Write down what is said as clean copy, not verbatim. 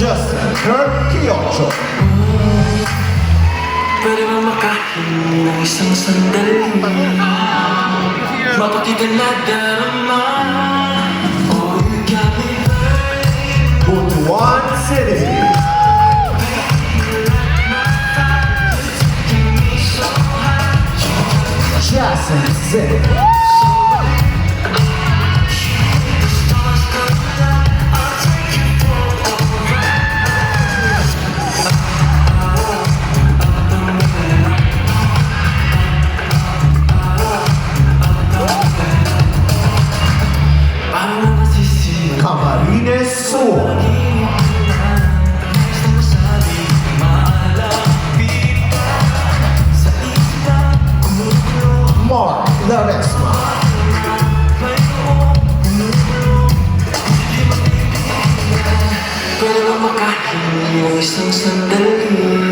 Justin Kirk Quiocho. Pwede ba makahingi ng isang sandali? Mapakita na darama. Oh, you got me burning. Butuan City. Jason City. Camarines Sur. Mark Laresma. Pwede ba makahingi ng isang sandali?